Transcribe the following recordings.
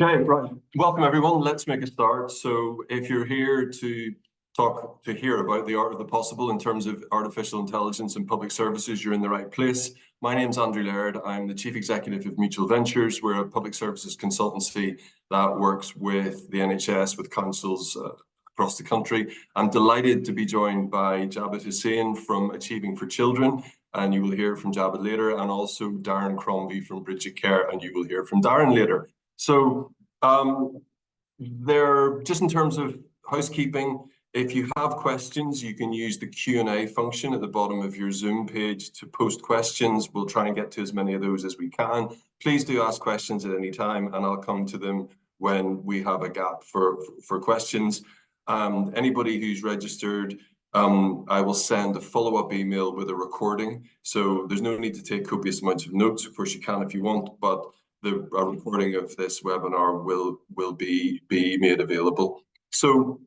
Okay, right. Welcome everyone. Let's make a start. So if you're here to hear about the art of the possible in terms of artificial intelligence and public services, you're in the right place. My name's Andrew Laird. I'm the Chief Executive of Mutual Ventures. We're a public services consultancy that works with the NHS, with councils across the country. I'm delighted to be joined by Jabed Hussain from Achieving for Children, and you will hear from Jabed later, and also Darren Crombie from Bridget Care, and you will hear from Darren later. So just in terms of housekeeping, if you have questions, you can use the Q&A function at the bottom of your Zoom page to post questions. We'll try and get to as many of those as we can. Please do ask questions at any time, and I'll come to them when we have a gap for questions. Anybody who's registered, I will send a follow-up email with a recording. So there's no need to take copious amounts of notes. Of course, you can if you want, but a recording of this webinar will be made available. So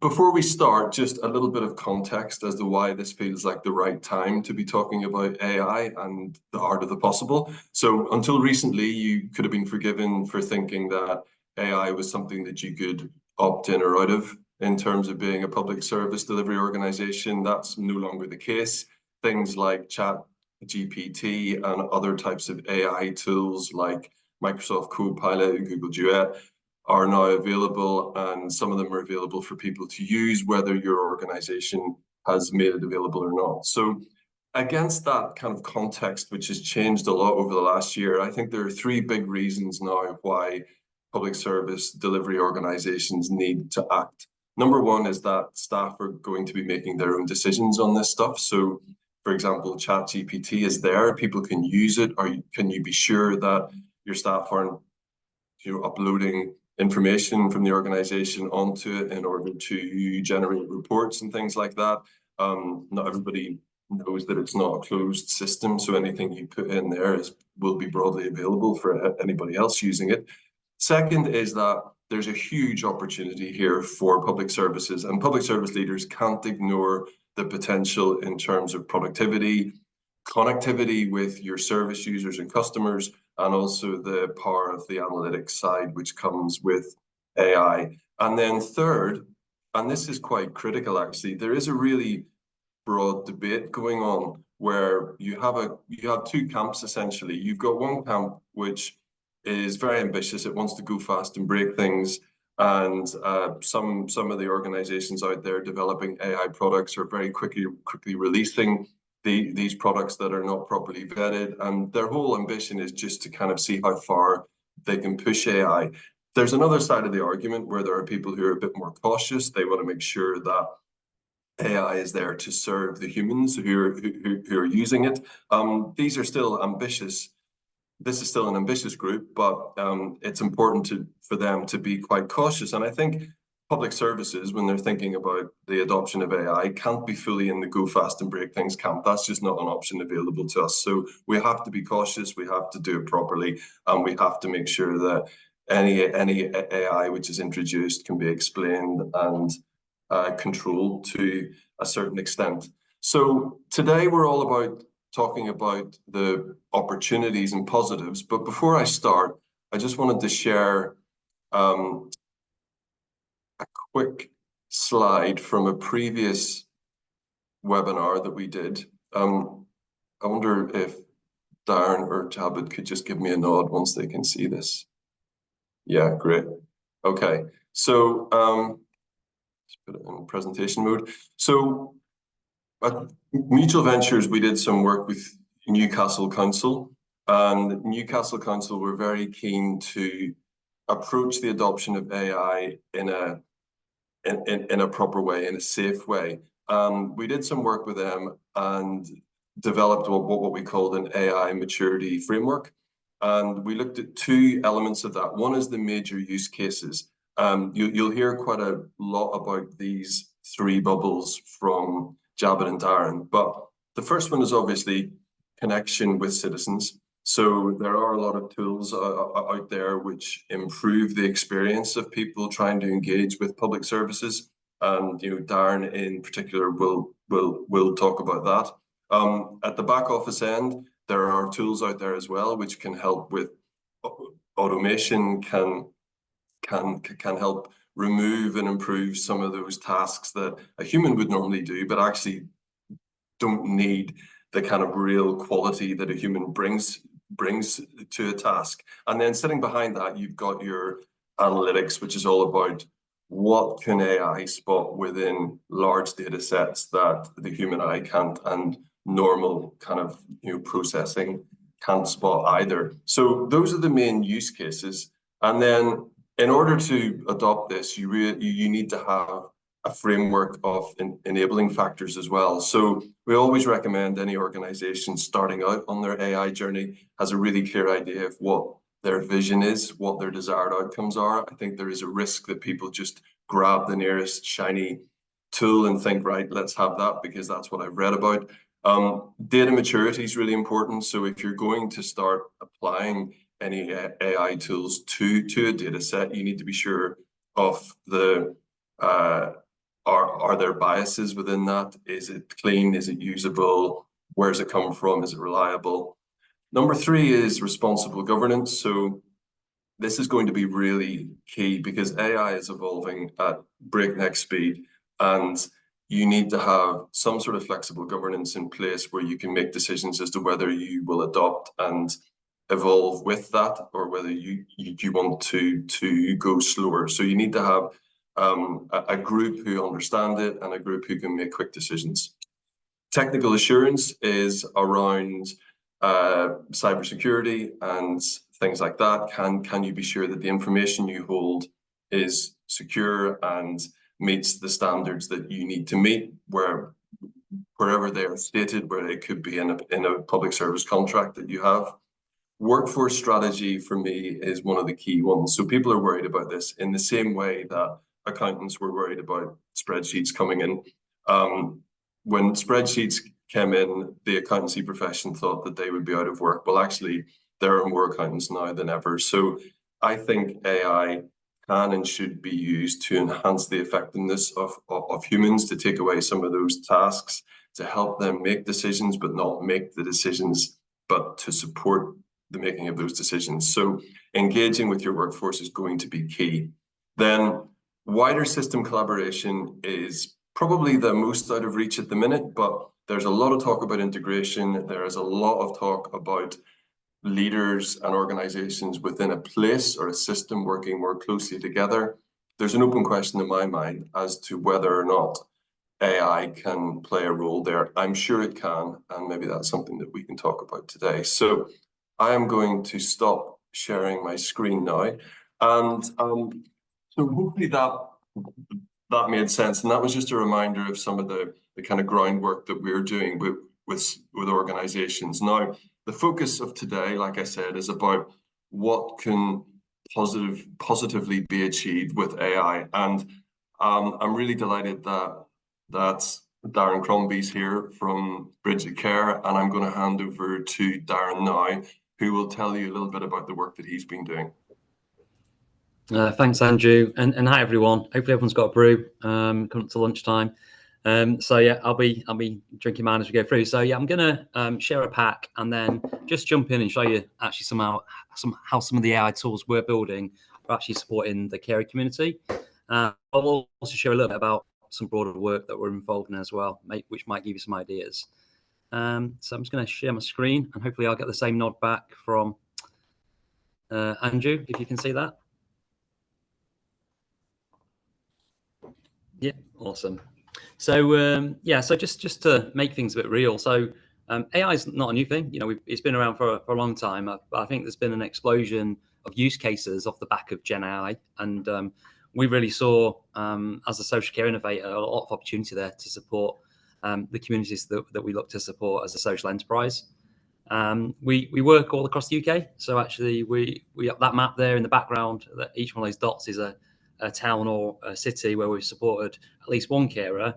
before we start, just a little bit of context as to why this feels like the right time to be talking about AI and the art of the possible. So until recently, you could have been forgiven for thinking that AI was something that you could opt in or out of in terms of being a public service delivery organization. That's no longer the case. Things like ChatGPT and other types of AI tools like Microsoft Copilot and Google Duet are now available, and some of them are available for people to use, whether your organization has made it available or not. So against that kind of context, which has changed a lot over the last year, I think there are three big reasons now why public service delivery organizations need to act. Number one is that staff are going to be making their own decisions on this stuff. So for example, ChatGPT is there, people can use it, or can you be sure that your staff aren't uploading information from the organization onto it in order to generate reports and things like that. Not everybody knows that it's not a closed system, so anything you put in there will be broadly available for anybody else using it. Second is that there's a huge opportunity here for public services, and public service leaders can't ignore the potential in terms of productivity, connectivity with your service users and customers, and also the power of the analytics side, which comes with AI. And then third, and this is quite critical actually, there is a really broad debate going on where you have two camps essentially. You've got one camp which is very ambitious, it wants to go fast and break things, and some of the organizations out there developing AI products are very quickly releasing these products that are not properly vetted, and their whole ambition is just to kind of see how far they can push AI. There's another side of the argument where there are people who are a bit more cautious. They want to make sure that AI is there to serve the humans who are using it. These are still ambitious. This is still an ambitious group, but it's important for them to be quite cautious. And I think public services, when they're thinking about the adoption of AI, can't be fully in the go fast and break things camp. That's just not an option available to us. So we have to be cautious, we have to do it properly, and we have to make sure that any AI which is introduced can be explained and controlled to a certain extent. So today we're all about talking about the opportunities and positives. But before I start, I just wanted to share a quick slide from a previous webinar that we did. I wonder if Darren or Jabed could just give me a nod once they can see this. Yeah, great. Okay, so let's put it in presentation mode. So at Mutual Ventures, we did some work with Newcastle Council, and Newcastle Council were very keen to approach the adoption of AI in a proper way, in a safe way. We did some work with them and developed what we called an AI maturity framework. And we looked at two elements of that. One is the major use cases. You'll hear quite a lot about these three bubbles from Jabed and Darren, but the first one is obviously connection with citizens. So there are a lot of tools out there which improve the experience of people trying to engage with public services, and Darren in particular will talk about that. At the back office end, there are tools out there as well which can help with automation, can can help remove and improve some of those tasks that a human would normally do, but actually don't need the kind of real quality that a human brings to a task. And then sitting behind that, you've got your analytics, which is all about what can AI spot within large data sets that the human eye can't, and normal kind of processing can't spot either. So those are the main use cases. And then in order to adopt this, you need to have a framework of enabling factors as well. So we always recommend any organization starting out on their AI journey has a really clear idea of what their vision is, what their desired outcomes are. I think there is a risk that people just grab the nearest shiny tool and think, right, let's have that because that's what I've read about. Data maturity is really important. So if you're going to start applying any AI tools to a data set, you need to be sure of the are there biases within that? Is it clean? Is it usable? Where's it come from? Is it reliable? Number 3 is responsible governance. So this is going to be really key because AI is evolving at breakneck speed, and you need to have some sort of flexible governance in place where you can make decisions as to whether you will adopt and evolve with that, or whether you want to go slower. So you need to have a group who understand it and a group who can make quick decisions. Technical assurance is around cybersecurity and things like that. Can you be sure that the information you hold is secure and meets the standards that you need to meet wherever they are stated, where it could be in a public service contract that you have. Workforce strategy for me is one of the key ones. So people are worried about this in the same way that accountants were worried about spreadsheets coming in. When spreadsheets came in, the accountancy profession thought that they would be out of work. Well, actually, there are more accountants now than ever. So I think AI can and should be used to enhance the effectiveness of humans, to take away some of those tasks, to help them make decisions, but not make the decisions, but to support the making of those decisions. So engaging with your workforce is going to be key. Then wider system collaboration is probably the most out of reach at the minute, but there's a lot of talk about integration. There is a lot of talk about leaders and organizations within a place or a system working more closely together. There's an open question in my mind as to whether or not AI can play a role there. I'm sure it can, and maybe that's something that we can talk about today. So I am going to stop sharing my screen now. And so hopefully that made sense. And that was just a reminder of some of the kind of groundwork that we're doing with organizations. Now, the focus of today, like I said, is about what can positively be achieved with AI. And I'm really delighted that Darren Crombie's here from Bridget Care, and I'm going to hand over to Darren now, who will tell you a little bit about the work that he's been doing. Thanks, Andrew, and hi everyone. Hopefully everyone's got a brew coming up to lunchtime. So yeah, I'll be drinking mine as we go through. So yeah, I'm gonna share a pack and then just jump in and show you actually how some of the AI tools we're building are actually supporting the carer community. I'll also share a little bit about some broader work that we're involved in as well, which might give you some ideas. So I'm just going to share my screen and hopefully I'll get the same nod back from Andrew, if you can see that. Yeah, awesome. So yeah, so just to make things a bit real. So AI is not a new thing. You know, it's been around for a long time. But I think there's been an explosion of use cases off the back of Gen AI, and we really saw, as a social care innovator, a lot of opportunity there to support the communities that we look to support as a social enterprise. We work all across the UK. So actually, we have that map there in the background. That each one of those dots is a town or a city where we've supported at least one carer,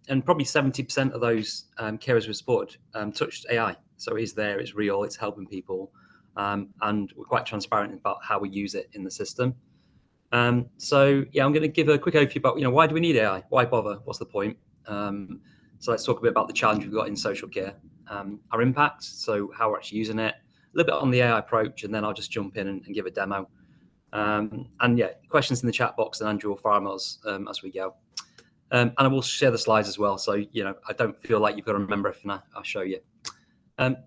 and probably 70% of those carers we've supported touched AI. So it's there, it's real, it's helping people, and we're quite transparent about how we use it in the system. So yeah, I'm going to give a quick overview about why do we need AI? Why bother? What's the point? So let's talk a bit about the challenge we've got in social care, our impact, so how we're actually using it, a little bit on the AI approach, and then I'll just jump in and give a demo. And yeah, questions in the chat box, and Andrew will fire them us as we go. And I will share the slides as well, so I don't feel like you've got to remember everything I show you.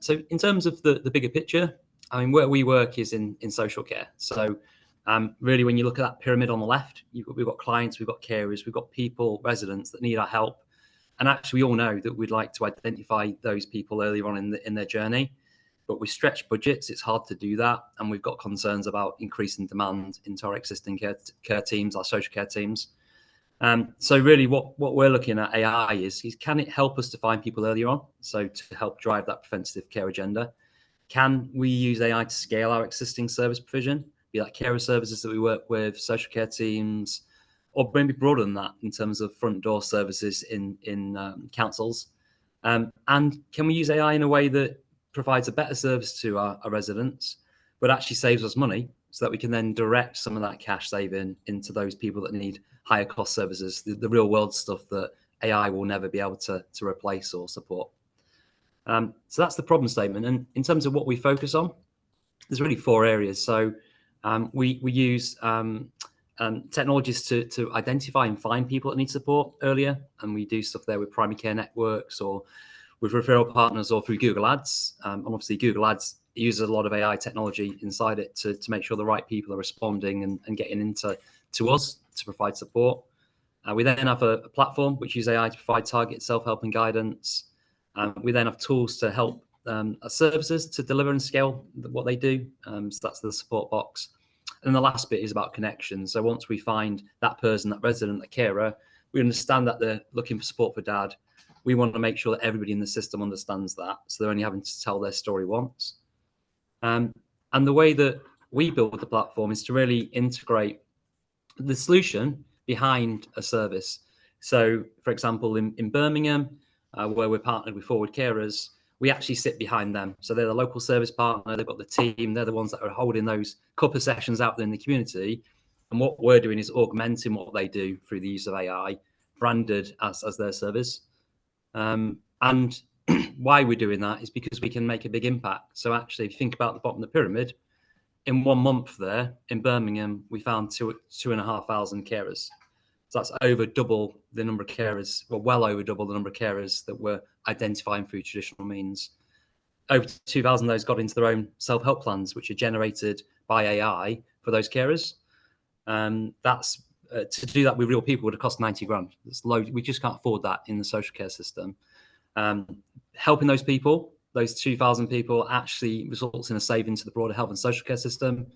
So in terms of the bigger picture, I mean, where we work is in social care. So really, when you look at that pyramid on the left, we've got clients, we've got carers, we've got people, residents that need our help. And actually, we all know that we'd like to identify those people earlier on in their journey. But with stretched budgets, it's hard to do that. And we've got concerns about increasing demand into our existing care teams, our social care teams. So really what we're looking at AI is can it help us to find people earlier on? So to help drive that preventative care agenda. Can we use AI to scale our existing service provision, be that carer services that we work with, social care teams, or maybe broader than that in terms of front door services in councils? And can we use AI in a way that provides a better service to our residents, but actually saves us money so that we can then direct some of that cash saving into those people that need higher cost services, the real world stuff that AI will never be able to replace or support. So that's the problem statement. And in terms of what we focus on, there's really 4 areas. So we use technologies to identify and find people that need support earlier. And we do stuff there with primary care networks or with referral partners or through Google Ads. And obviously Google Ads uses a lot of AI technology inside it to make sure the right people are responding and getting into us to provide support. We then have a platform which uses AI to provide targeted self-help and guidance. We then have tools to help our services to deliver and scale what they do. So that's the support box. And the last bit is about connections. So once we find that person, that resident, that carer, we understand that they're looking for support for dad. We want to make sure that everybody in the system understands that. So they're only having to tell their story once. And the way that we build the platform is to really integrate the solution behind a service. So, for example, in Birmingham, where we're partnered with Forward Carers, we actually sit behind them. So they're the local service partner, they've got the team, they're the ones that are holding those couple of sessions out there in the community. And what we're doing is augmenting what they do through the use of AI, branded as their service. And why we're doing that is because we can make a big impact. So actually, if you think about the bottom of the pyramid, in 1 month there in Birmingham, we found 2,500 carers. So that's over double the number of carers, well over double the number of carers that we're identifying through traditional means. Over 2,000 of those got into their own self-help plans, which are generated by AI for those carers. That's to do that with real people would have cost 90 grand. It's low. We just can't afford that in the social care system. Helping those people, those 2,000 people, actually results in a saving to the broader health and social care system.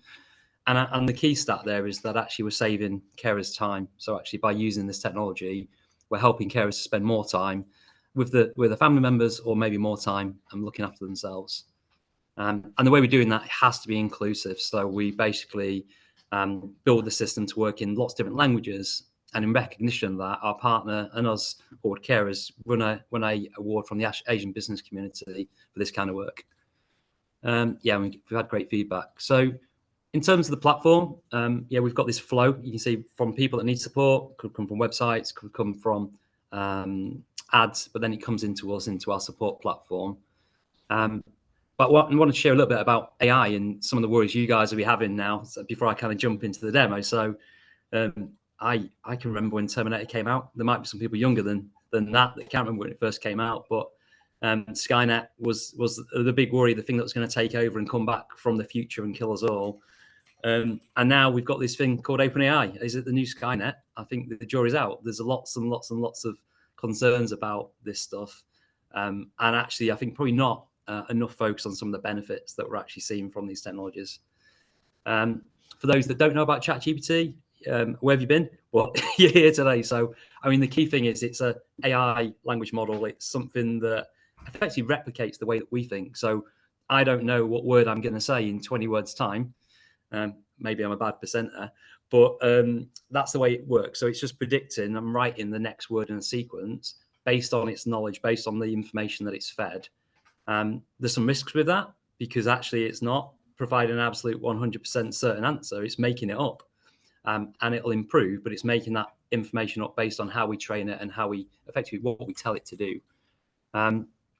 And the key stat there is that actually we're saving carers time. So actually by using this technology, we're helping carers to spend more time with the family members, or maybe more time looking after themselves. And the way we're doing that has to be inclusive. So we basically build the system to work in lots of different languages. And in recognition of that, our partner and us, Forward Carers, won a award from the Asian business community for this kind of work. We've had great feedback. So in terms of the platform, we've got this flow. You can see from people that need support, could come from websites, could come from ads, but then it comes into us, into our support platform. But I want to share a little bit about AI and some of the worries you guys will be having now, so before I kind of jump into the demo. So I can remember when Terminator came out. There might be some people younger than that can't remember when it first came out, but Skynet was the big worry, the thing that was going to take over and come back from the future and kill us all. And now we've got this thing called OpenAI. Is it the new Skynet? I think the jury's out. There's lots and lots and lots of concerns about this stuff. And actually, I think probably not enough focus on some of the benefits that we're actually seeing from these technologies. For those that don't know about ChatGPT, where have you been? Well, you're here today. So, I mean, the key thing is it's a AI language model. It's something that effectively replicates the way that we think. So I don't know what word I'm going to say in 20 words time. Maybe I'm a bad presenter, but that's the way it works. So it's just predicting and writing the next word in a sequence based on its knowledge, based on the information that it's fed. There's some risks with that, because actually it's not providing an absolute 100% certain answer. It's making it up, and it'll improve, but it's making that information up based on how we train it and how we effectively what we tell it to do.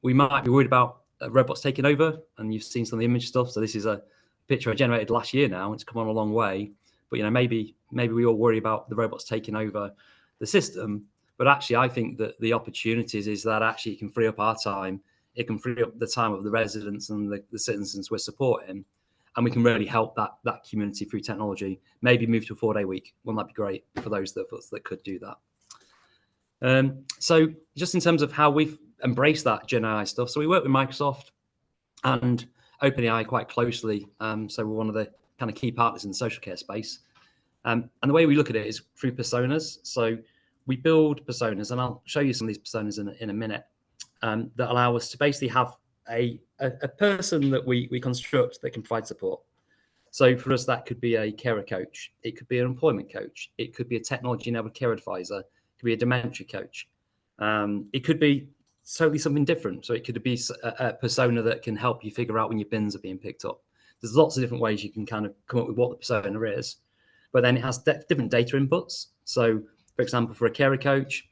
We might be worried about robots taking over, and you've seen some of the image stuff. So this is a picture I generated last year now. It's come on a long way, But maybe we all worry about the robots taking over the system. But actually, I think that the opportunities is that actually it can free up our time. It can free up the time of the residents and the citizens we're supporting, and we can really help that community through technology. Maybe move to a 4-day week. Wouldn't that be great for those that could do that? So just in terms of how we've embraced that Gen AI stuff, so we work with Microsoft and OpenAI quite closely. So we're one of the kind of key partners in the social care space. And the way we look at it is through personas. So we build personas, and I'll show you some of these personas in a minute, that allow us to basically have a person that we construct that can provide support. So for us, that could be a carer coach. It could be an employment coach. It could be a technology-enabled care advisor. It could be a dementia coach. It could be totally something different. So it could be a persona that can help you figure out when your bins are being picked up. There's lots of different ways you can kind of come up with what the persona is. But then it has different data inputs. So, for example, for a carer coach,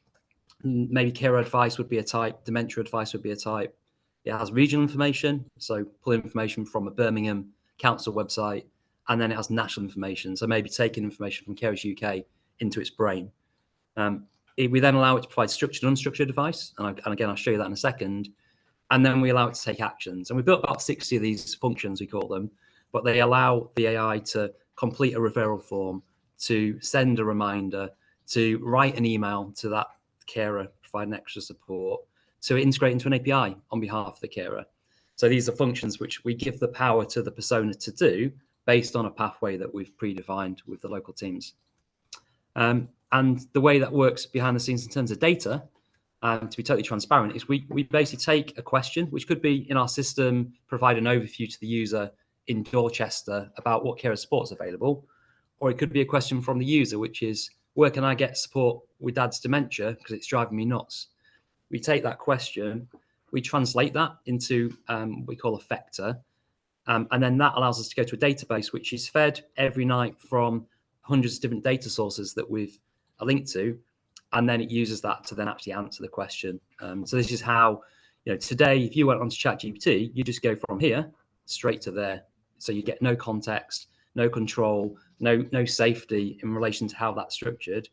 maybe care advice would be a type, dementia advice would be a type. It has regional information, so pull information from a Birmingham council website, and then it has national information, so maybe taking information from Carers UK into its brain. We then allow it to provide structured and unstructured advice, and again, I'll show you that in a second. And then we allow it to take actions. And we built about 60 of these functions, we call them, but they allow the AI to complete a referral form, to send a reminder, to write an email to that carer, provide an extra support, to integrate into an API on behalf of the carer. So these are functions which we give the power to the persona to do based on a pathway that we've predefined with the local teams. And the way that works behind the scenes in terms of data, to be totally transparent, is we basically take a question, which could be in our system, provide an overview to the user in Dorchester about what carer support is available, or it could be a question from the user, which is, where can I get support with dad's dementia because it's driving me nuts? We take that question, we translate that into what we call a vector, and then that allows us to go to a database which is fed every night from hundreds of different data sources that we've linked to, and then it uses that to then actually answer the question. So this is how, today, if you went onto ChatGPT, you just go from here straight to there. So you get no context, no control, no safety in relation to how that's structured.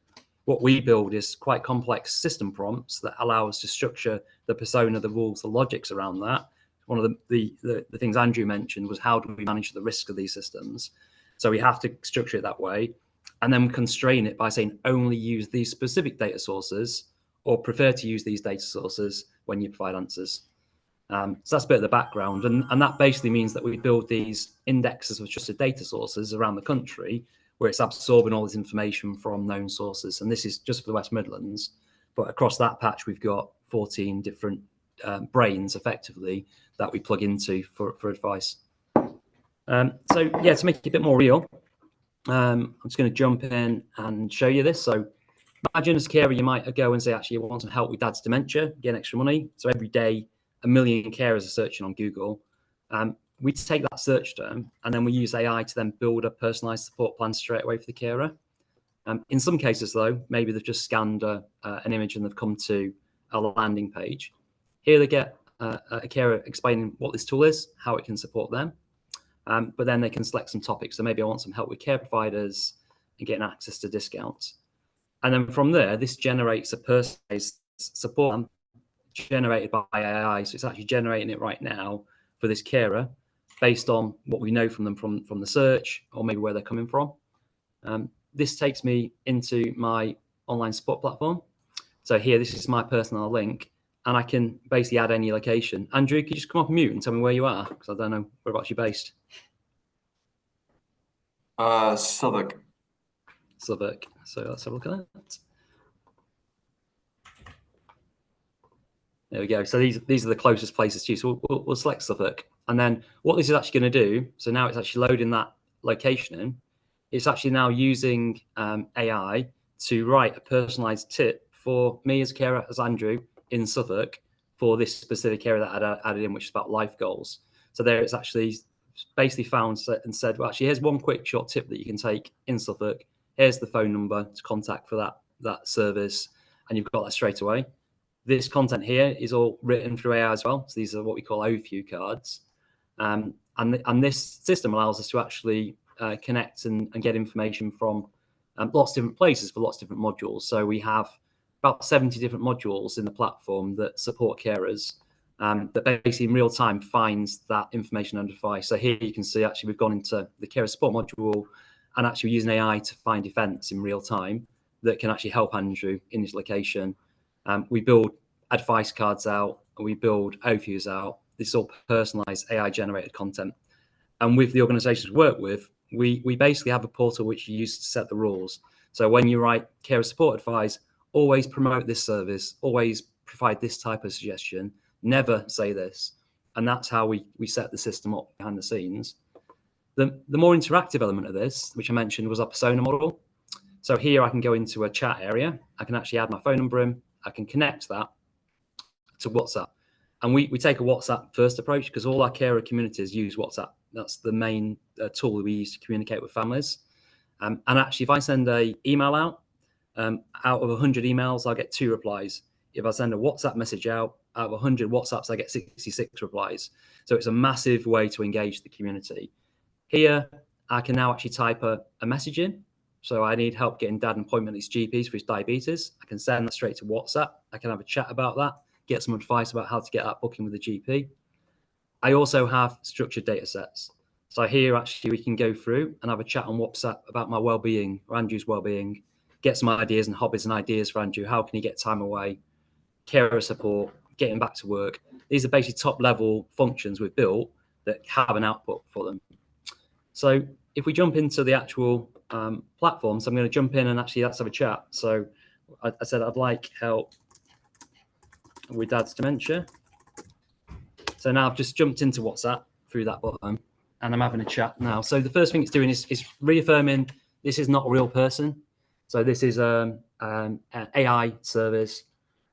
What we build is quite complex system prompts that allow us to structure the persona, the rules, the logics around that. One of the things Andrew mentioned was, how do we manage the risk of these systems? So we have to structure it that way, and then constrain it by saying only use these specific data sources, or prefer to use these data sources when you provide answers. So that's a bit of the background, and that basically means that we build these indexes of trusted data sources around the country, where it's absorbing all this information from known sources. And this is just for the West Midlands, but across that patch, we've got 14 different brains, effectively, that we plug into for advice. So yeah, to make it a bit more real, I'm just going to jump in and show you this. So imagine as a carer, you might go and say, actually, I want some help with dad's dementia, get extra money. So every day, 1 million carers are searching on Google. We take that search term, and then we use AI to then build a personalized support plan straight away for the carer. In some cases, though, maybe they've just scanned an image and they've come to a landing page. Here they get a carer explaining what this tool is, how it can support them. But then they can select some topics. So maybe I want some help with care providers and getting access to discounts. And then from there, this generates a personalized support plan generated by AI. So it's actually generating it right now for this carer based on what we know from them from the search, or maybe where they're coming from. This takes me into my online support platform. So here, this is my personal link, and I can basically add any location. Andrew, could you just come off mute and tell me where you are? Because I don't know whereabouts you're based. Southwark. Southwark. So let's have a look at that. There we go. So these are the closest places to you. So we'll select Southwark. And then what this is actually going to do, so now it's actually loading that location in. It's actually now using AI to write a personalized tip for me as a carer, as Andrew, in Southwark, for this specific area that I added in, which is about life goals. So there it's actually basically found and said, well, actually, here's one quick short tip that you can take in Suffolk. Here's the phone number to contact for that service, and you've got that straight away. This content here is all written through AI as well. So these are what we call overview cards. And this system allows us to actually connect and get information from lots of different places for lots of different modules. So we have about 70 different modules in the platform that support carers, that basically in real time finds that information on the device. So here you can see actually we've gone into the carer support module and actually using AI to find events in real time that can actually help Andrew in his location. We build advice cards out, and we build overviews out. This is all personalized AI generated content. And with the organizations we work with, we basically have a portal which you use to set the rules. So when you write carer support advice, always promote this service, always provide this type of suggestion, never say this. And that's how we set the system up behind the scenes. The more interactive element of this, which I mentioned, was our persona model. So here I can go into a chat area. I can actually add my phone number in. I can connect that to WhatsApp. And we take a WhatsApp first approach because all our carer communities use WhatsApp. That's the main tool that we use to communicate with families. And actually, if I send an email out of 100 emails, I'll get 2 replies. If I send a WhatsApp message out of 100 WhatsApps, I get 66 replies. So it's a massive way to engage the community. Here, I can now actually type a message in. So I need help getting dad an appointment at his GPs for his diabetes. I can send that straight to WhatsApp. I can have a chat about that, get some advice about how to get that booking with the GP. I also have structured data sets. So here, actually, we can go through and have a chat on WhatsApp about my well-being or Andrew's well-being, get some ideas and hobbies and ideas for Andrew. How can he get time away, carer support, getting back to work. These are basically top-level functions we've built that have an output for them. So if we jump into the actual platform, so I'm going to jump in and actually let's have a chat. So I said I'd like help with dad's dementia. So now I've just jumped into WhatsApp through that button and I'm having a chat now. So the first thing it's doing is reaffirming this is not a real person. So this is an AI service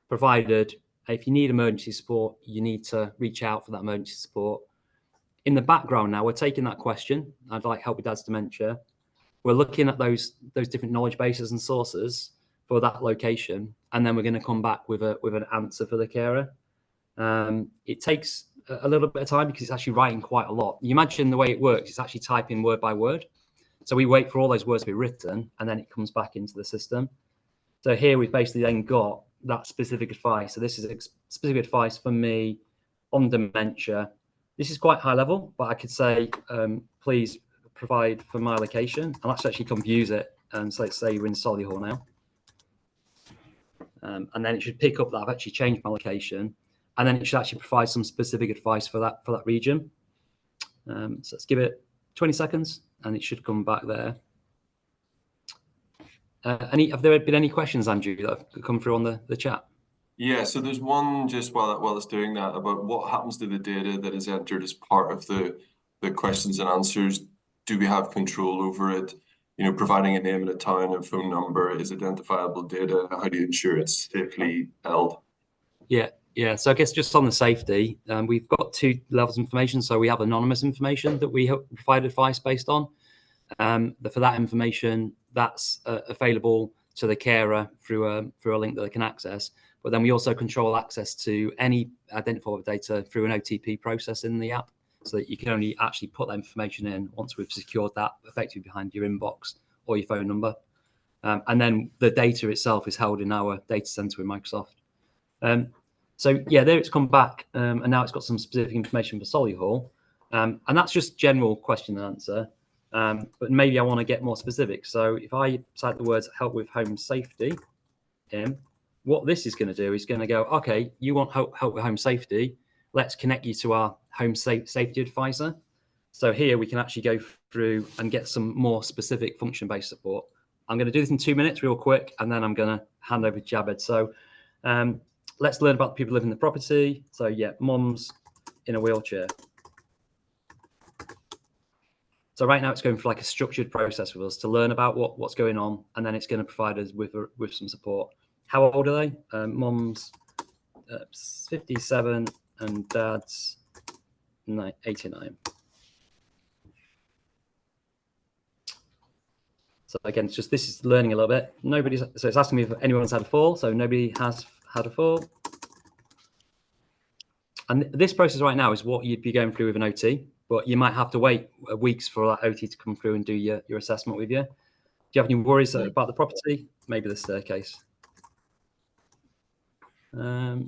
provided. If you need emergency support, you need to reach out for that emergency support. In the background now, we're taking that question. I'd like help with dad's dementia. We're looking at those different knowledge bases and sources for that location, and then we're going to come back with an answer for the carer. It takes a little bit of time because it's actually writing quite a lot. You imagine the way it works, it's actually typing word by word. So we wait for all those words to be written, and then it comes back into the system. So here we've basically then got that specific advice. So this is specific advice for me on dementia. This is quite high level, but I could say, please provide for my location. And let's actually confuse it. And so let's say we're in Solihull now. And then it should pick up that I've actually changed my location. And then it should actually provide some specific advice for that region. So let's give it 20 seconds and it should come back there. Have there been any questions, Andrew, that have come through on the chat? Yeah, so there's one just while it's doing that about what happens to the data that is entered as part of the questions and answers. Do we have control over it? You know, providing a name and a town and phone number is identifiable data. How do you ensure it's safely held? Yeah. So I guess just on the safety, we've got 2 levels of information. So we have anonymous information that we provide advice based on. For that information, that's available to the carer through a link that they can access. But then we also control access to any identifiable data through an OTP process in the app, so that you can only actually put that information in once we've secured that effectively behind your inbox or your phone number. And then the data itself is held in our data center in Microsoft. So yeah, there it's come back, and now it's got some specific information for Solihull. And that's just general question and answer. But maybe I want to get more specific. So if I type the words help with home safety in, what this is going to do is going to go, okay, you want help with home safety. Let's connect you to our home safety advisor. So here we can actually go through and get some more specific function-based support. I'm going to do this in 2 minutes real quick, and then I'm going to hand over to Jabed. So let's learn about the people living in the property. So yeah, mum's in a wheelchair. So right now it's going for like a structured process with us to learn about what's going on, and then it's going to provide us with some support. How old are they? Mum's 57 and dad's 89. So again, it's just, this is learning a little bit. So it's asking me if anyone's had a fall. So nobody has had a fall. And this process right now is what you'd be going through with an OT. but you might have to wait weeks for that OT to come through and do your assessment with you. Do you have any worries about the property? Maybe the staircase. Okay.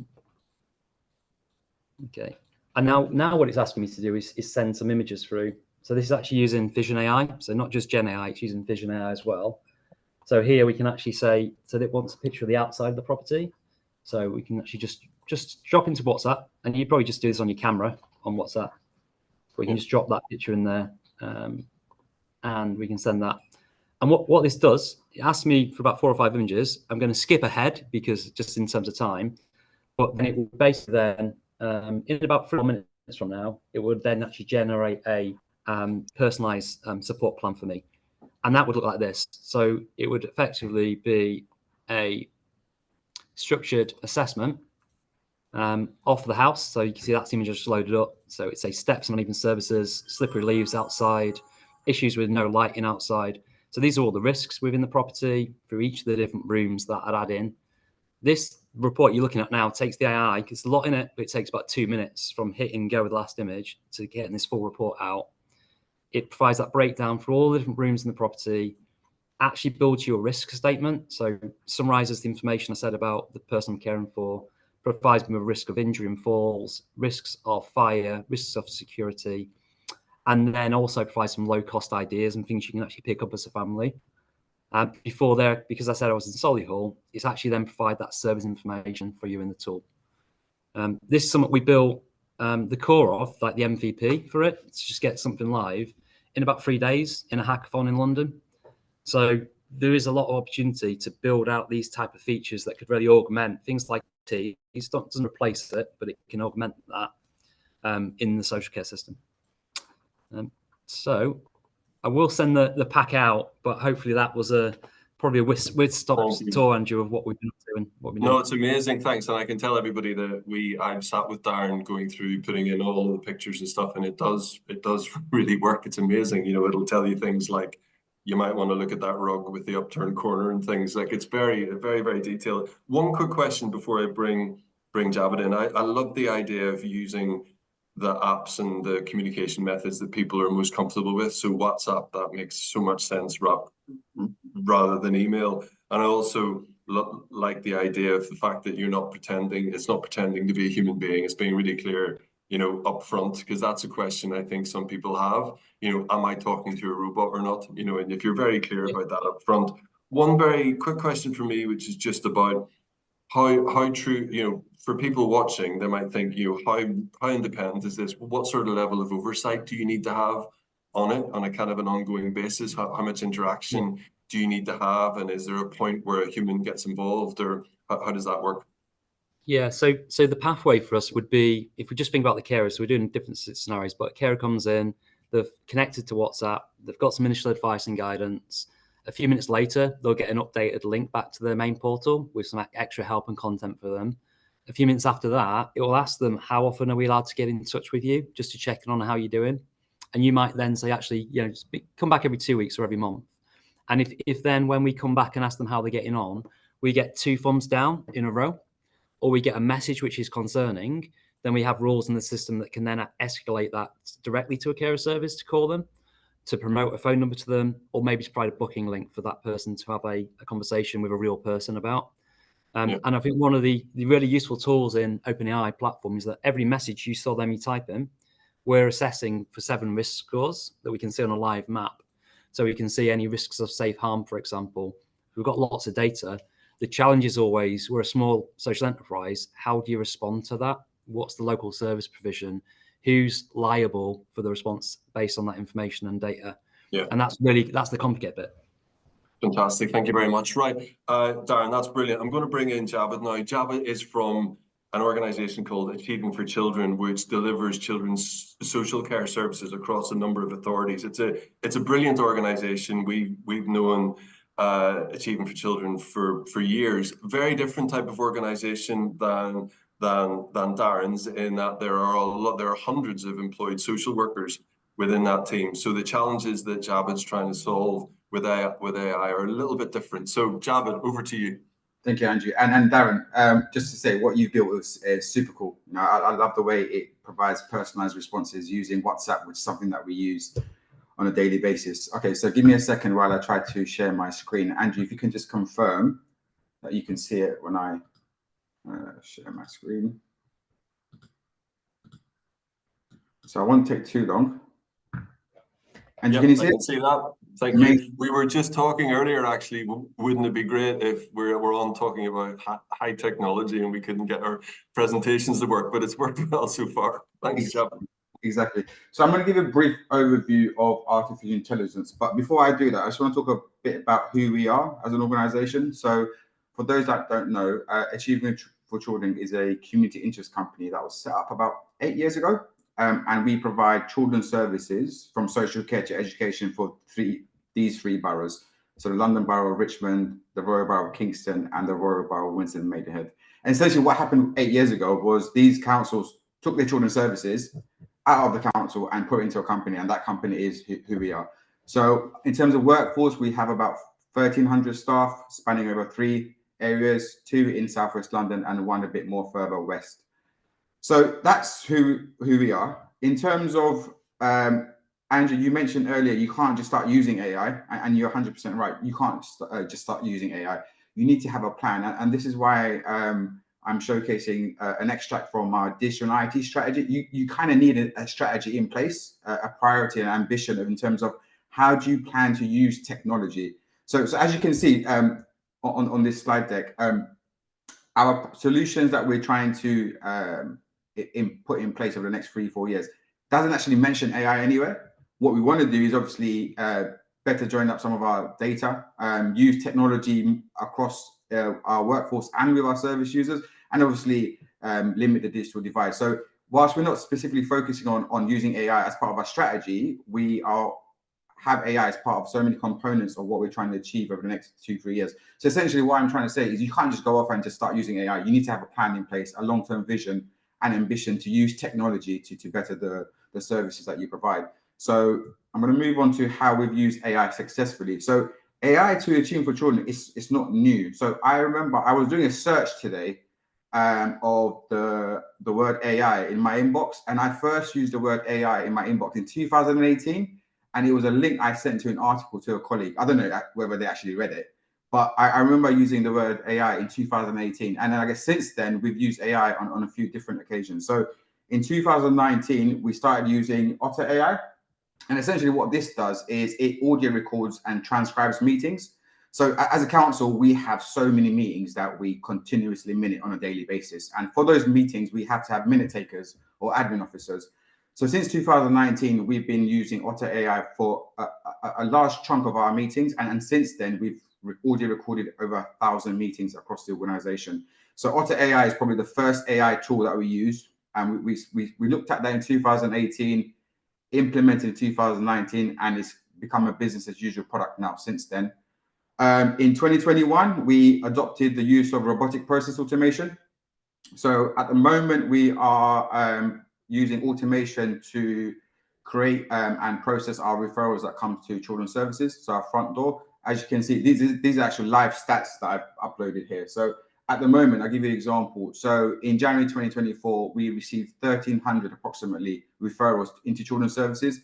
And now what it's asking me to do is send some images through. So this is actually using Vision AI. So not just Gen AI, it's using Vision AI as well. So here we can actually say, so that it wants a picture of the outside of the property. So we can actually just drop into WhatsApp, and you probably just do this on your camera on WhatsApp. We can just drop that picture in there, and we can send that. And what this does, it asks me for about 4 or 5 images. I'm going to skip ahead because just in terms of time, but then it will basically then, in about 4 minutes from now, it would then actually generate a personalized support plan for me. And that would look like this. So it would effectively be a structured assessment of the house. So you can see that image just loaded up. So it's steps and uneven surfaces, slippery leaves outside, issues with no lighting outside. So these are all the risks within the property for each of the different rooms that I'd add in. This report you're looking at now takes the AI, because it's a lot in it, but it takes about 2 minutes from hitting go with the last image to getting this full report out. It provides that breakdown for all the different rooms in the property, actually builds you a risk statement. So summarizes the information I said about the person I'm caring for, provides me with a risk of injury and falls, risks of fire, risks of security, and then also provides some low-cost ideas and things you can actually pick up as a family. Before there, because I said I was in Solihull, it's actually then provide that service information for you in the tool. This is something we built the core of, like the MVP for it, to just get something live in about 3 days in a hackathon in London. So there is a lot of opportunity to build out these type of features that could really augment things like T. It doesn't replace it, but it can augment that in the social care system. So I will send the pack out, but hopefully that was probably a whistle-stop tour, Andrew, of what we've been doing. No, it's amazing. Thanks. And I can tell everybody that I've sat with Darren going through putting in all of the pictures and stuff, and it does really work. It's amazing. You know, it'll tell you things like you might want to look at that rug with the upturned corner and things. Like, it's very, very detailed. One quick question before I bring Javed in. I love the idea of using the apps and the communication methods that people are most comfortable with. So WhatsApp, that makes so much sense rather than email. And I also like the idea of the fact that it's not pretending to be a human being. It's being really clear, you know, up front, because that's a question I think some people have. You know, am I talking to a robot or not? You know, and if you're very clear about that up front. One very quick question for me, which is just about how true, you know, for people watching, they might think, you know, how independent is this? What sort of level of oversight do you need to have on it on a kind of an ongoing basis? How much interaction do you need to have? And is there a point where a human gets involved, or how does that work? Yeah, so the pathway for us would be, if we just think about the carer, so we're doing different scenarios, but a carer comes in, they've connected to WhatsApp, they've got some initial advice and guidance. A few minutes later, they'll get an updated link back to their main portal with some extra help and content for them. A few minutes after that, it will ask them, how often are we allowed to get in touch with you, just to check in on how you're doing? And you might then say, actually, you know, come back every 2 weeks or every month. And if then when we come back and ask them how they're getting on, we get 2 thumbs down in a row, or we get a message which is concerning, then we have rules in the system that can then escalate that directly to a carer service to call them, to promote a phone number to them, or maybe to provide a booking link for that person to have a conversation with a real person about. And I think one of the really useful tools in OpenAI platform is that every message you saw them you type in, we're assessing for 7 risk scores that we can see on a live map. So we can see any risks of safe harm, for example. We've got lots of data. The challenge is always, we're a small social enterprise. How do you respond to that? What's the local service provision? Who's liable for the response based on that information and data? Yeah. And that's the complicated bit. Fantastic. Thank you very much. Right. Darren, that's brilliant. I'm going to bring in Javed now. Javed is from an organization called Achieving for Children, which delivers children's social care services across a number of authorities. It's a brilliant organization. We've known Achieving for Children for years. Very different type of organization than Darren's, in that there are hundreds of employed social workers within that team. So the challenges that Javed's trying to solve with AI are a little bit different. So Javed, over to you. Thank you, Andrew. And Darren, just to say, what you built is super cool. You know, I love the way it provides personalized responses using WhatsApp, which is something that we use on a daily basis. Okay, so give me a second while I try to share my screen. Andrew, if you can just confirm that you can see it when I share my screen. So I won't take too long. And Yep, can you see I it? can see that. Thank you. We were just talking earlier, actually, wouldn't it be great if we're on talking about high technology and we couldn't get our presentations to work, but it's worked well so far. Thanks, Jeff. Exactly. So I'm going to give a brief overview of artificial intelligence. But before I do that, I just want to talk a bit about who we are as an organization. So for those that don't know, Achievement for Children is a community interest company that was set up about 8 years ago. And we provide children's services from social care to education for these three boroughs. So the London Borough of Richmond, the Royal Borough of Kingston, and the Royal Borough of Winston and Maidenhead. And essentially what happened 8 years ago was these councils took their children's services out of the council and put it into a company, and that company is who we are. So in terms of workforce, we have about 1,300 staff spanning over 3 areas, 2 in Southwest London and 1 a bit more further west. So that's who we are. In terms of, Andrew, you mentioned earlier, you can't just start using AI, and you're 100% right. You can't just start using AI. You need to have a plan. And this is why I'm showcasing an extract from our digital and IT strategy. You kind of need a strategy in place, a priority and ambition in terms of how do you plan to use technology. So as you can see on this slide deck, our solutions that we're trying to put in place over the next 3-4 years doesn't actually mention AI anywhere. What we want to do is obviously better join up some of our data, use technology across our workforce and with our service users, and obviously limit the digital divide. So whilst we're not specifically focusing on using AI as part of our strategy, we have AI as part of so many components of what we're trying to achieve over the next 2-3 years. So essentially what I'm trying to say is you can't just go off and just start using AI. You need to have a plan in place, a long-term vision and ambition to use technology to better the services that you provide. So I'm going to move on to how we've used AI successfully. So AI to Achievement for Children is not new. So I remember I was doing a search today of the word AI in my inbox, and I first used the word AI in my inbox in 2018, and it was a link I sent to an article to a colleague. I don't know whether they actually read it, but I remember using the word AI in 2018, and I guess since then we've used AI on a few different occasions. So in 2019 we started using Otter AI. And essentially what this does is it audio records and transcribes meetings. So as a council, we have so many meetings that we continuously minute on a daily basis. And for those meetings, we have to have minute takers or admin officers. So since 2019, we've been using Otter AI for a large chunk of our meetings. And since then, we've audio recorded over 1,000 meetings across the organization. So Otter AI is probably the first AI tool that we used. And we looked at that in 2018, implemented in 2019, and it's become a business as usual product now since then. In 2021, we adopted the use of robotic process automation. So at the moment, we are using automation to create and process our referrals that come to children's services. So our front door, as you can see, these are actual live stats that I've uploaded here. So at the moment, I'll give you an example. So in January 2024, we received 1,300 approximately referrals into children's services.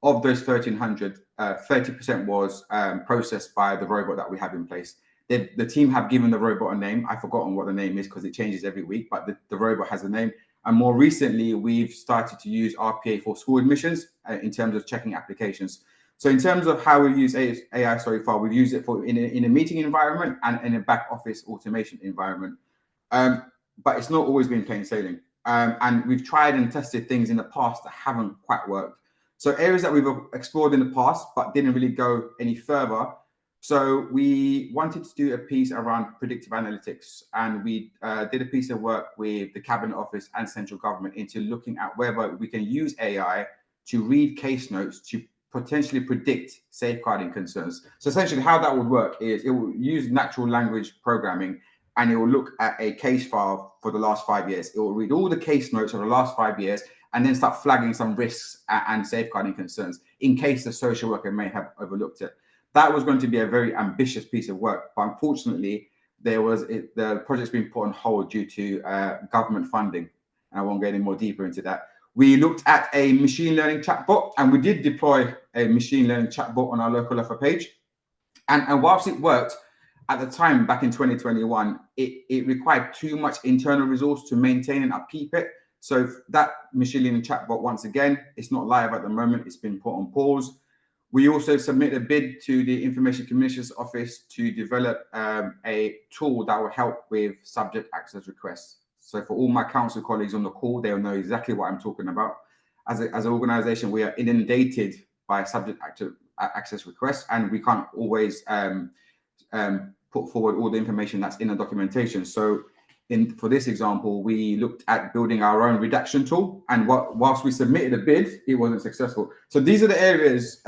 Of those 1,300, 30% was processed by the robot that we have in place. The team have given the robot a name. I've forgotten what the name is because it changes every week, but the robot has a name. And more recently, we've started to use RPA for school admissions in terms of checking applications. So in terms of how we use AI so far, we've used it in a meeting environment and in a back office automation environment. But it's not always been plain sailing. And we've tried and tested things in the past that haven't quite worked. So areas that we've explored in the past, but didn't really go any further. So we wanted to do a piece around predictive analytics, and we did a piece of work with the Cabinet Office and central government into looking at whether we can use AI to read case notes to potentially predict safeguarding concerns. So essentially how that would work is it will use natural language programming, and it will look at a case file for the last 5 years. It will read all the case notes of the last 5 years and then start flagging some risks and safeguarding concerns in case the social worker may have overlooked it. That was going to be a very ambitious piece of work, but unfortunately, the project's been put on hold due to government funding. And I won't get any more deeper into that. We looked at a machine learning chatbot, and we did deploy a machine learning chatbot on our local offer page. And whilst it worked at the time back in 2021, it required too much internal resource to maintain and upkeep it. So that machine learning chatbot, once again, it's not live at the moment. It's been put on pause. We also submitted a bid to the Information Commissioner's Office to develop a tool that will help with subject access requests. So for all my council colleagues on the call, they'll know exactly what I'm talking about. As an organization, we are inundated by subject access requests, and we can't always put forward all the information that's in the documentation. So for this example, we looked at building our own redaction tool, and whilst we submitted a bid, it wasn't successful. So these are the areas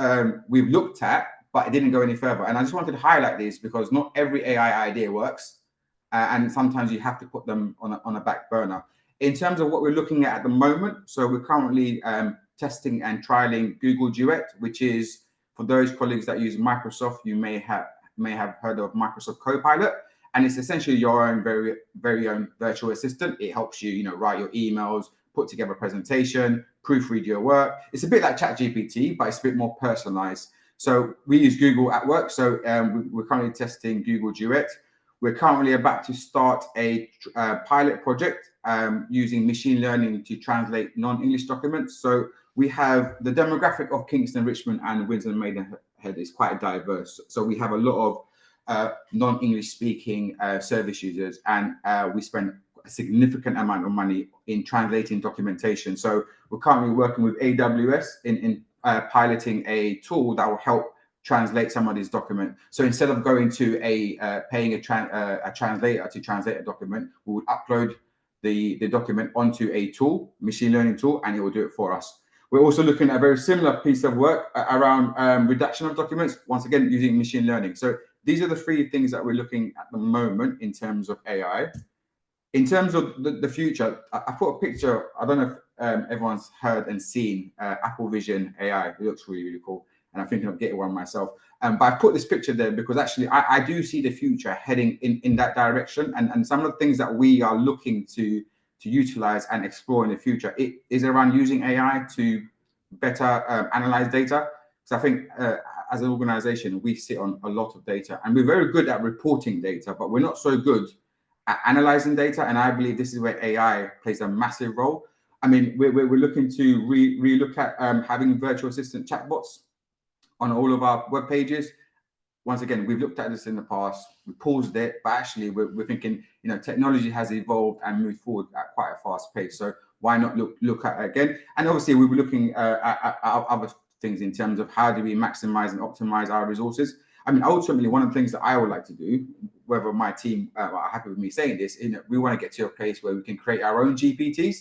we've looked at, but it didn't go any further. And I just wanted to highlight these because not every AI idea works. And sometimes you have to put them on a back burner. In terms of what we're looking at the moment, so we're currently testing and trialing Google Duet, which is, for those colleagues that use Microsoft, you may have heard of Microsoft Copilot, and it's essentially your own very own virtual assistant. It helps you, write your emails, put together a presentation, proofread your work. It's a bit like ChatGPT, but it's a bit more personalized. So we use Google at work. So we're currently testing Google Duet. We're currently about to start a pilot project using machine learning to translate non-English documents. So we have the demographic of Kingston, Richmond, and Windsor and Maidenhead is quite diverse. So we have a lot of non-English speaking service users, and we spend a significant amount of money in translating documentation. So we're currently working with AWS in piloting a tool that will help translate some of these documents. So instead of going to paying a translator to translate a document, we would upload the document onto a tool, machine learning tool, and it will do it for us. We're also looking at a very similar piece of work around redaction of documents, once again, using machine learning. So these are the three things that we're looking at the moment in terms of AI. In terms of the future, I put a picture, I don't know if everyone's heard and seen Apple Vision AI. It looks really, really cool. And I'm thinking of getting one myself. But I put this picture there because actually I do see the future heading in that direction. And some of the things that we are looking to utilize and explore in the future, it is around using AI to better analyze data. So I think as an organization, we sit on a lot of data, and we're very good at reporting data, but we're not so good at analyzing data. And I believe this is where AI plays a massive role. I mean, we're looking to re-look at having virtual assistant chatbots on all of our web pages. Once again, we've looked at this in the past, we paused it, but actually we're thinking, technology has evolved and moved forward at quite a fast pace. So why not look at it again? And obviously we were looking at other things in terms of how do we maximize and optimize our resources. I mean, ultimately, one of the things that I would like to do, whether my team are happy with me saying this, we want to get to a place where we can create our own GPTs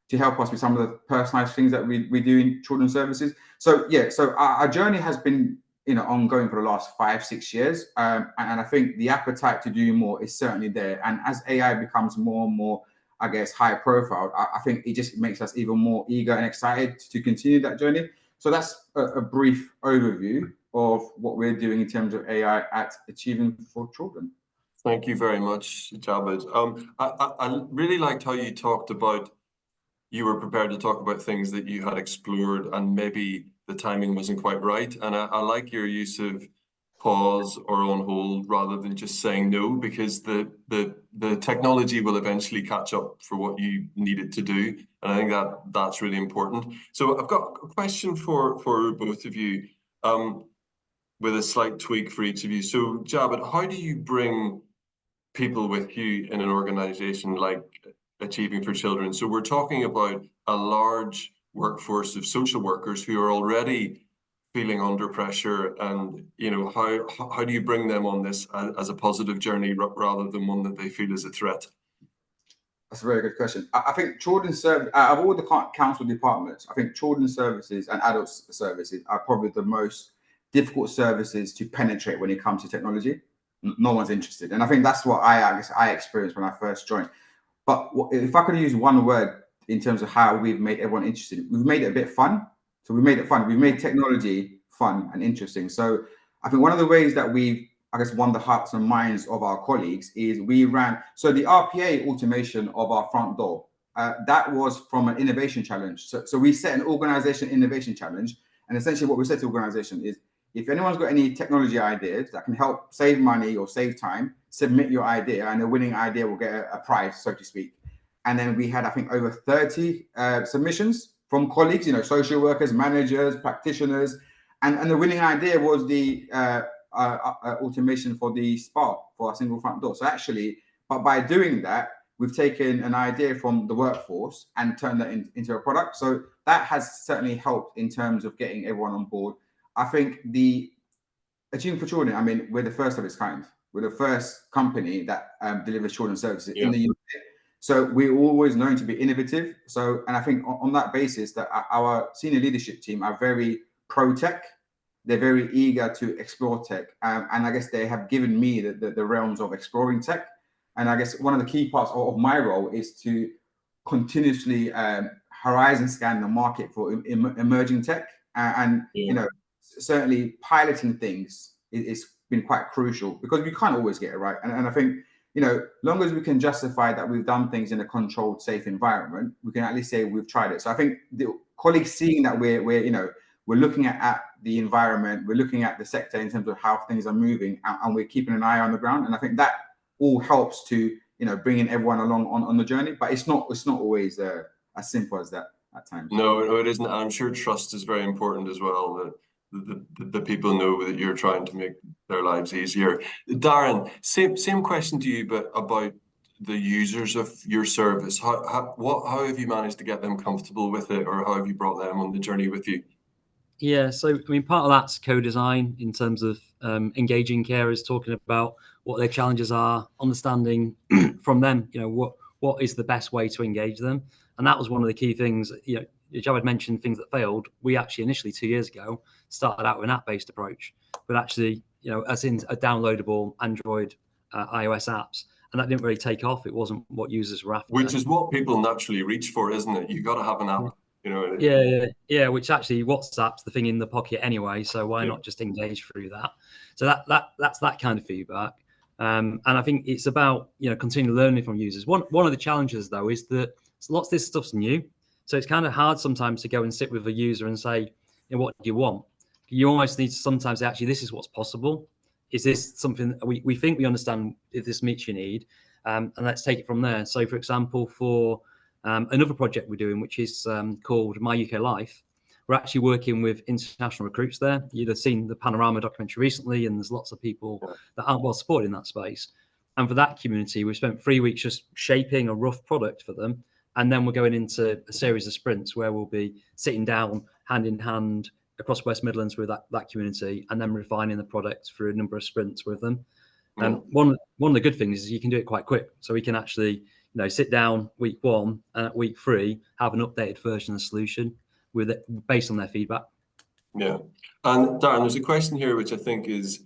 to help us with some of the personalized things that we do in children's services. So yeah, so our journey has been ongoing for the last 5-6 years, and I think the appetite to do more is certainly there. And as AI becomes more and more, I guess, high profile, I think it just makes us even more eager and excited to continue that journey. So that's a brief overview of what we're doing in terms of AI at Achieving for Children. Thank you very much, Javed. I really liked how you talked about, you were prepared to talk about things that you had explored and maybe the timing wasn't quite right. And I like your use of pause or on hold rather than just saying no, because the technology will eventually catch up for what you need it to do. And I think that's really important. So I've got a question for both of you, with a slight tweak for each of you. So Javed, how do you bring people with you in an organization like Achieving for Children? So we're talking about a large workforce of social workers who are already feeling under pressure, and how do you bring them on this as a positive journey rather than one that they feel is a threat? That's a very good question. I think children's service, out of all the council departments, I think children's services and adult services are probably the most difficult services to penetrate when it comes to technology. No one's interested, and I think that's what I experienced when I first joined. But if I could use one word in terms of how we've made everyone interested, we've made it a bit fun. So we made it fun. We've made technology fun and interesting. So I think one of the ways that we've I guess, won the hearts and minds of our colleagues is we ran, so the RPA automation of our front door, that was from an innovation challenge. So we set an organization innovation challenge. And essentially what we said to the organization is, if anyone's got any technology ideas that can help save money or save time, submit your idea, and the winning idea will get a prize, so to speak. And then we had, I think, over 30 submissions from colleagues, social workers, managers, practitioners. And the winning idea was the automation for the spa, for a single front door. So actually, but by doing that, we've taken an idea from the workforce and turned that into a product. So that has certainly helped in terms of getting everyone on board. I think the Achieving for Children, I mean, we're the first of its kind. We're the first company that delivers children's services in the UK. So we're always known to be innovative. So, and I think on that basis that our senior leadership team are very pro-tech. They're very eager to explore tech. And I guess they have given me the realms of exploring tech. And I guess one of the key parts of my role is to continuously horizon scan the market for emerging tech. Certainly piloting things is been quite crucial because we can't always get it right. And I think, long as we can justify that we've done things in a controlled, safe environment, we can at least say we've tried it. So I think the colleagues seeing that we're looking at the environment, we're looking at the sector in terms of how things are moving, and we're keeping an eye on the ground. And I think that all helps to, bringing everyone along on the journey. But it's not always as simple as that at times. No, it isn't. I'm sure trust is very important as well. That the people know that you're trying to make their lives easier. Darren, same question to you, but about the users of your service. How have you managed to get them comfortable with it, or how have you brought them on the journey with you? Yeah, so I mean, part of that's co-design in terms of engaging carers, talking about what their challenges are, understanding from them, what is the best way to engage them. And that was one of the key things. Jawed mentioned things that failed. We actually initially 2 years ago started out with an app-based approach, but actually, as in a downloadable Android, iOS apps, and that didn't really take off. It wasn't what users were after. Which is what people naturally reach for, isn't it? You've got to have an app. Yeah. Which actually, WhatsApp's the thing in the pocket anyway. So why not just engage through that? So that's that kind of feedback. And I think it's about continuing learning from users. One of the challenges though is that lots of this stuff's new, so it's kind of hard sometimes to go and sit with a user and say, what do you want? You almost need to sometimes say, actually, this is what's possible. Is this something that we think we understand if this meets your need? And let's take it from there. So, for example, for another project we're doing, which is called My UK Life, we're actually working with international recruits there. You'd have seen the Panorama documentary recently, and there's lots of people that aren't well supported in that space. And for that community, we've spent 3 weeks just shaping a rough product for them. And then we're going into a series of sprints where we'll be sitting down hand in hand across West Midlands with that community, and then refining the product through a number of sprints with them. And one of the good things is you can do it quite quick. So we can actually sit down week 1 and at week 3 have an updated version of the solution with it based on their feedback. Yeah. And Darren, there's a question here which I think is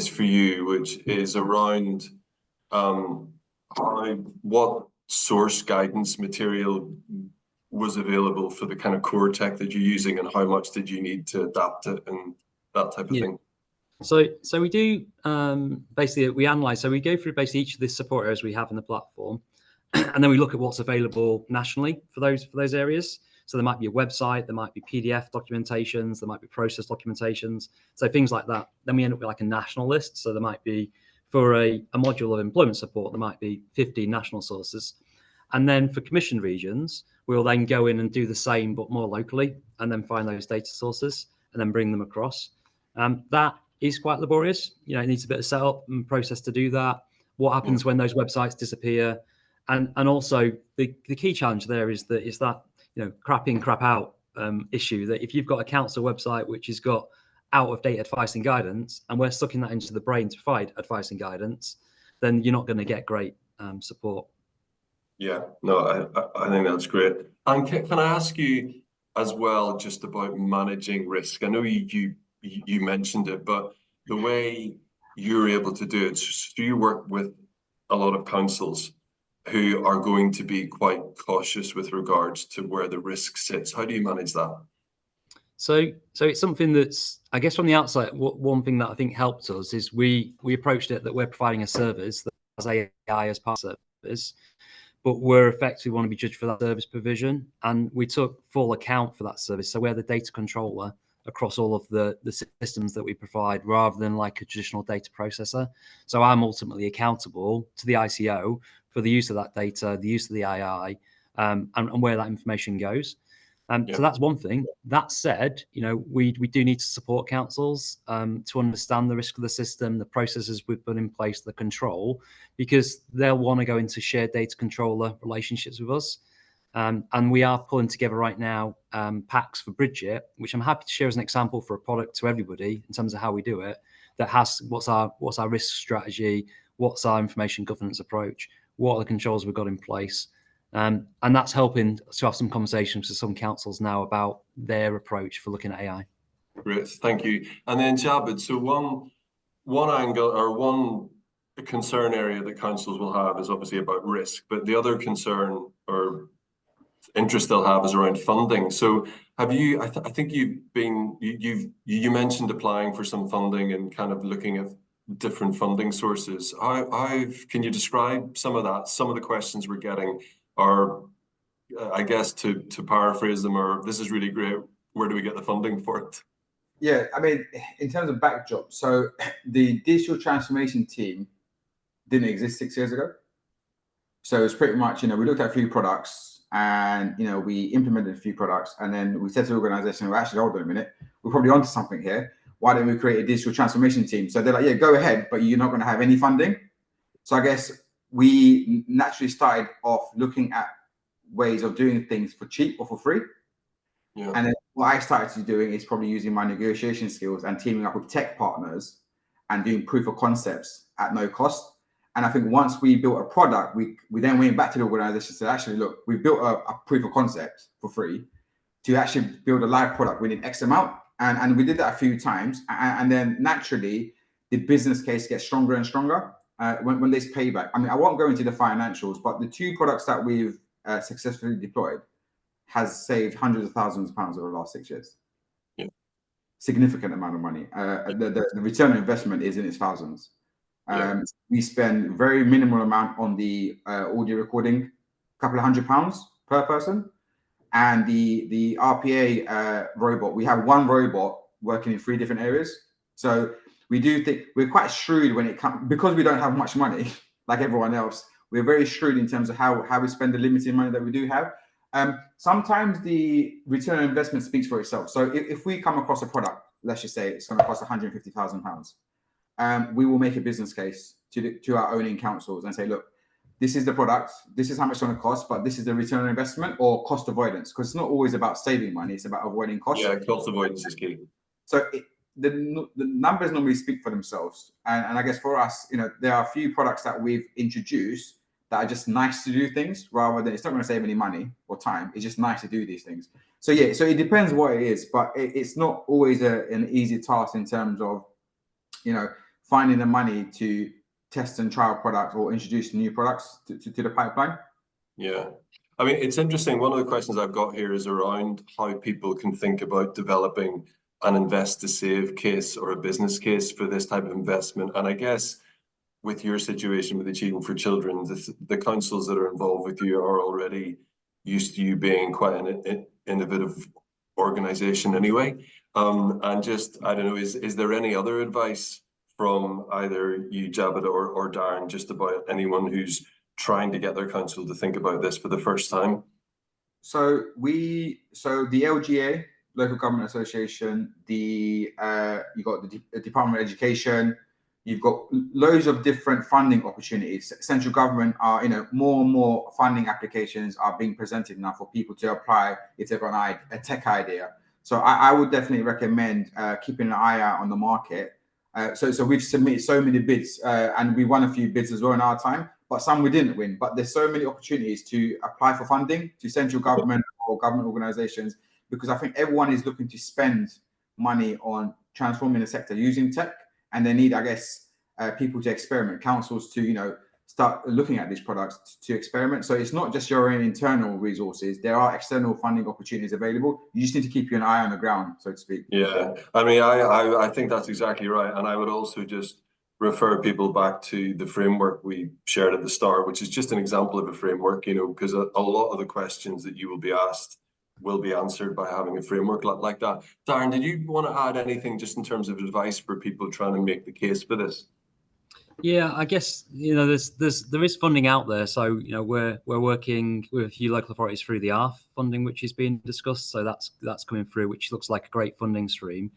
for you, which is around what source guidance material was available for the kind of core tech that you're using, and how much did you need to adapt it and that type of thing. So we do basically we analyze. So we go through basically each of the support areas we have in the platform, and then we look at what's available nationally for those areas. So there might be a website, there might be PDF documentations, there might be process documentations, so things like that. Then we end up with like a national list. So there might be, for a module of employment support, there might be 50 national sources. And then for commissioned regions, we'll then go in and do the same, but more locally, and then find those data sources and then bring them across. That is quite laborious. It needs a bit of setup and process to do that. What happens when those websites disappear? And also the key challenge there is that crap in, crap out issue, that if you've got a council website which has got out of date advice and guidance, and we're sucking that into the brain to provide advice and guidance, then you're not going to get great support. Yeah, no, I think that's great. And can I ask you as well just about managing risk? I know you mentioned it, but the way you're able to do it, so you work with a lot of councils who are going to be quite cautious with regards to where the risk sits. How do you manage that? So it's something that's, I guess, from the outside, one thing that I think helped us is we approached it that we're providing a service that has AI as part of the service, but we're effectively want to be judged for that service provision, and we took full account for that service. So we're the data controller across all of the systems that we provide, rather than like a traditional data processor. So I'm ultimately accountable to the ICO for the use of that data, the use of the AI, and where that information goes. So that's one thing. That said, we do need to support councils to understand the risk of the system, the processes we've put in place, the control, because they'll want to go into shared data controller relationships with us. And we are pulling together right now packs for Bridget, which I'm happy to share as an example for a product to everybody in terms of how we do it. That has what's our risk strategy, what's our information governance approach, what are the controls we've got in place. And that's helping to have some conversations with some councils now about their approach for looking at AI. Great, thank you. And then Jabed, so one angle or one concern area that councils will have is obviously about risk, but the other concern or interest they'll have is around funding. So have you, I think you mentioned applying for some funding and kind of looking at different funding sources. Can you describe some of that? Some of the questions we're getting are, I guess, to paraphrase them, or this is really great, where do we get the funding for it? Yeah, I mean, in terms of backdrop, so the digital transformation team didn't exist 6 years ago. So it's pretty much, we looked at a few products and, we implemented a few products, and then we said to the organization, well, actually, hold on a minute, we're probably onto something here. Why don't we create a digital transformation team? So they're like, yeah, go ahead, but you're not going to have any funding. So I guess we naturally started off looking at ways of doing things for cheap or for free. Yeah. And then what I started doing is probably using my negotiation skills and teaming up with tech partners and doing proof of concepts at no cost. And I think once we built a product, we then went back to the organization and said, actually, look, we built a proof of concept for free. To actually build a live product, we need X amount. And we did that a few times. And then naturally, the business case gets stronger and stronger when there's payback. I mean, I won't go into the financials, but the 2 products that we've successfully deployed has saved hundreds of thousands of pounds over the last 6 years. Yeah. Significant amount of money. The return on investment is in its thousands. We spend very minimal amount on the audio recording, a couple of £100 per person. And the RPA robot, we have one robot working in 3 different areas. So we do think we're quite shrewd when it comes, because we don't have much money like everyone else. We're very shrewd in terms of how we spend the limited money that we do have. Sometimes the return on investment speaks for itself. So if we come across a product, let's just say it's going to cost £150,000, we will make a business case to our owning councils and say, look, this is the product, this is how much it's going to cost, but this is the return on investment or cost avoidance, because it's not always about saving money, it's about avoiding costs. Yeah, cost avoidance is key. So the numbers normally speak for themselves. And I guess for us, there are a few products that we've introduced that are just nice to do things, rather than, it's not going to save any money or time. It's just nice to do these things. So yeah, so it depends what it is, but it's not always an easy task in terms of, finding the money to test and trial products or introduce new products to the pipeline. Yeah. I mean, it's interesting. One of the questions I've got here is around how people can think about developing an invest to save case or a business case for this type of investment. And I guess with your situation with Achieving for Children, the councils that are involved with you are already used to you being quite an innovative organization anyway. And just, I don't know, is there any other advice from either you, Jabed, or Darren, just about anyone who's trying to get their council to think about this for the first time? So the LGA, Local Government Association, you got the Department of Education, you've got loads of different funding opportunities. Central government are, more and more funding applications are being presented now for people to apply if they've got a tech idea. So I would definitely recommend keeping an eye out on the market. So we've submitted so many bids, and we won a few bids as well in our time, but some we didn't win. But there's so many opportunities to apply for funding to central government or government organizations, because I think everyone is looking to spend money on transforming the sector using tech, and they need, I guess, people to experiment, councils to, start looking at these products to experiment. So it's not just your own internal resources. There are external funding opportunities available. You just need to keep your eye on the ground, so to speak. Yeah, I mean, I think that's exactly right. And I would also just refer people back to the framework we shared at the start, which is just an example of a framework, you know, because a lot of the questions that you will be asked will be answered by having a framework like that. Darren, did you want to add anything just in terms of advice for people trying to make the case for this? Yeah, I guess, you know, there is funding out there. So, you know, we're working with a few local authorities through the ARF funding, which is being discussed. So that's coming through, which looks like a great funding stream.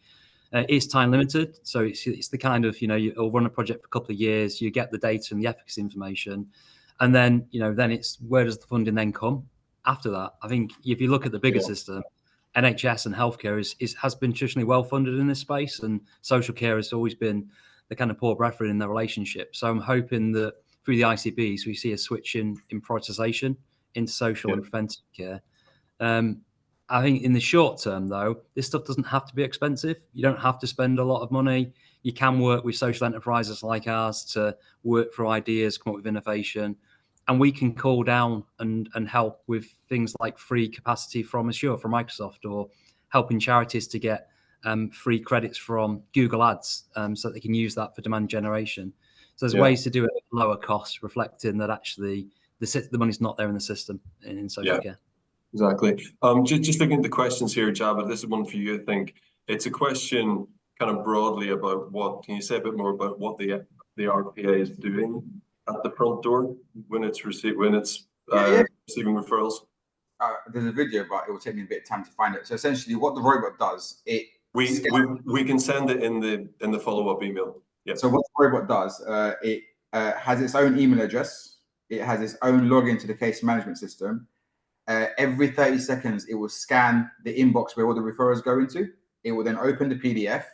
It's time limited, so it's the kind of, you know, you'll run a project for a couple of years, you get the data and the efficacy information, and then, you know, then it's where does the funding then come after that? I think if you look at the bigger system, NHS and healthcare has been traditionally well funded in this space, and social care has always been the kind of poor brethren in their relationship. So I'm hoping that through the ICBs we see a switch in prioritisation into social and preventive care. I think in the short term, though, this stuff doesn't have to be expensive. You don't have to spend a lot of money. You can work with social enterprises like ours to work through ideas, come up with innovation, and we can call down and help with things like free capacity from Azure, from Microsoft, or helping charities to get free credits from Google Ads so that they can use that for demand generation. So there's ways to do it at lower cost, reflecting that actually the money's not there in the system in social care. Exactly. Just looking at the questions here, Javed, this is one for you, I think. It's a question kind of broadly about can you say a bit more about what the RPA is doing at the front door when it's receiving referrals? There's a video, but it will take me a bit of time to find it. So essentially what the robot does, we can send it in the follow-up email. Yeah. So what the robot does, it has its own email address. It has its own login to the case management system. Every 30 seconds, it will scan the inbox where all the referrals go into. It will then open the PDF.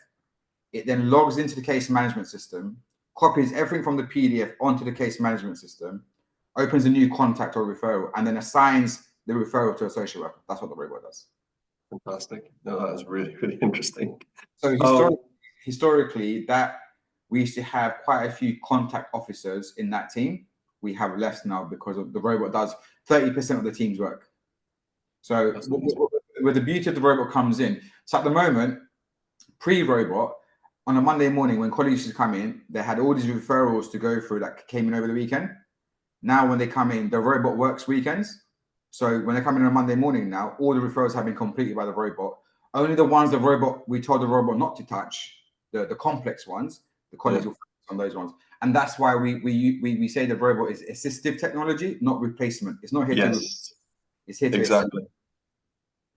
It then logs into the case management system, copies everything from the PDF onto the case management system, opens a new contact or referral, and then assigns the referral to a social worker. That's what the robot does. Fantastic. No, that is really, really interesting. So historically, that we used to have quite a few contact officers in that team. We have less now because of the robot does 30% of the team's work. So where the beauty of the robot comes in. So at the moment, pre-robot, on a Monday morning when colleagues used to come in, they had all these referrals to go through that came in over the weekend. Now when they come in, the robot works weekends. So when they come in on a Monday morning now, all the referrals have been completed by the robot. Only the ones we told the robot not to touch, the complex ones, the colleagues will focus on those ones. And that's why we say the robot is assistive technology, not replacement. It's not here to it's here to exactly.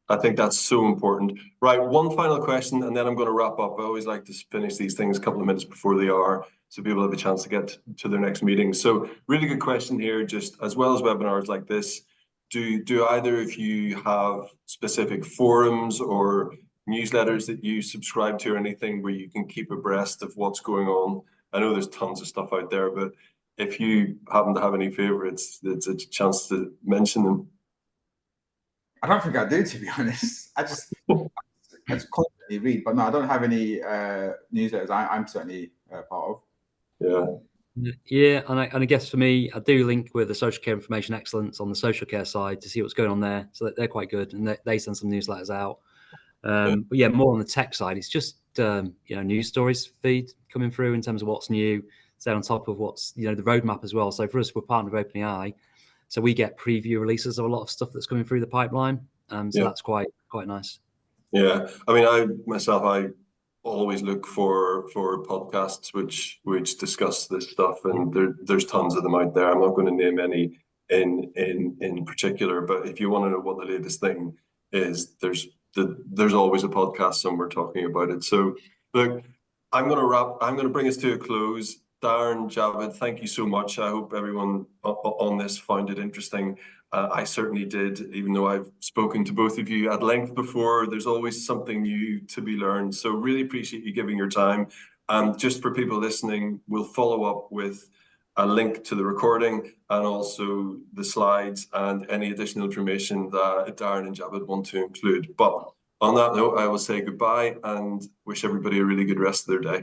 I think that's so important. Right, one final question, and then I'm going to wrap up. I always like to finish these things a couple of minutes before they are, so people have a chance to get to their next meeting. So really good question here, just as well as webinars like this, do either of you have specific forums or newsletters that you subscribe to or anything where you can keep abreast of what's going on? I know there's tons of stuff out there, but if you happen to have any favorites, it's a chance to mention them. I don't think I do, to be honest. I just constantly read, but no, I don't have any newsletters I'm certainly part of. Yeah, and I guess for me, I do link with the Social Care Information Excellence on the social care side to see what's going on there. So they're quite good, and they send some newsletters out. But yeah, more on the tech side, it's just news stories feed coming through in terms of what's new. Stay on top of what's the roadmap as well. So for us, we're partnered with OpenAI, so we get preview releases of a lot of stuff that's coming through the pipeline. So that's quite nice. Yeah, I mean, I always look for podcasts which discuss this stuff, and there's tons of them out there. I'm not going to name any in particular, but if you want to know what the latest thing is, there's always a podcast somewhere talking about it. So look, I'm going to bring us to a close. Darren, Javed, thank you so much. I hope everyone on this found it interesting. I certainly did, even though I've spoken to both of you at length before. There's always something new to be learned. So really appreciate you giving your time. Just for people listening, we'll follow up with a link to the recording and also the slides and any additional information that Darren and Javed want to include. But on that note, I will say goodbye and wish everybody a really good rest of their day.